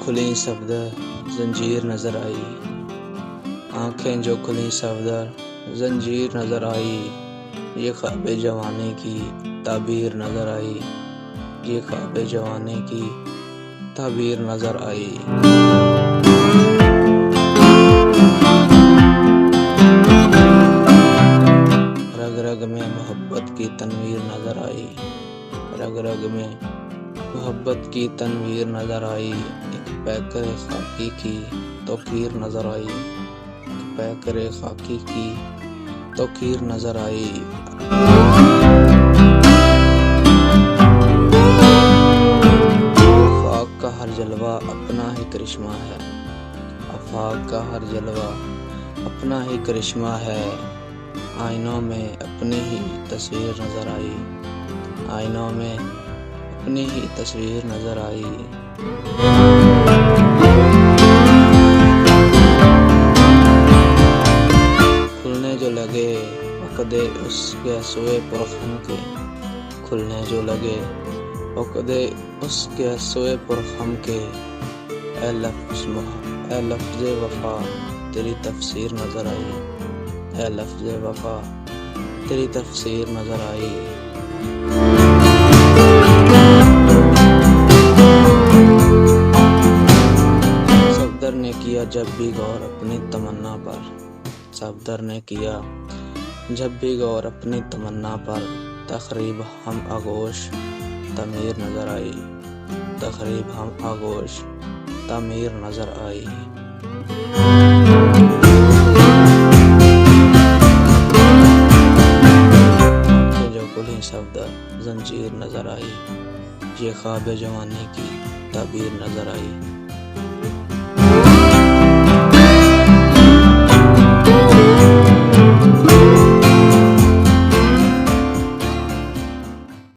खुली सफदर जंजीर नजर आई, आंखें जो खुली सफदर जंजीर नजर आई। ये ख्वाब जवानी की ताबीर नजर आई, ये ख्वाब जवानी की ताबीर नजर आई। रग रग में मोहब्बत की तनवीर नजर आई, रग रग में मोहब्बत की तनवीर नजर आई। एक पैकर खाकी की तौकीर नजर आई, एक पैकर खाकी की तौकीर नजर आई। आफाक का हर जलवा अपना ही करिश्मा है, आफाक का हर जलवा अपना ही करिश्मा है। आईनों में अपनी ही तस्वीर नजर आई, आईनों में अपनी ही तस्वीर नजर आई। खुलने जो लगे उक़दे उसके सोए पुरखम के, खुलने जो लगे उक़दे उसके सोए पुरखम के। ऐ लफ्ज़े वफ़ा तेरी तफसीर नजर आई, ऐ लफ्ज़े वफ़ा तेरी तफसीर नजर आई। सफदर ने किया जब भी गौर अपनी तमन्ना पर, सफदर ने किया जब भी गौर अपनी तमन्ना पर। तकरीब हम आगोश तमीर नजर आई, तकरीब हम आगोश तमीर नजर आई। जो खुली सफदर जंजीर नजर आई, ये ख्वाब जवानी की ताबीर नजर आई।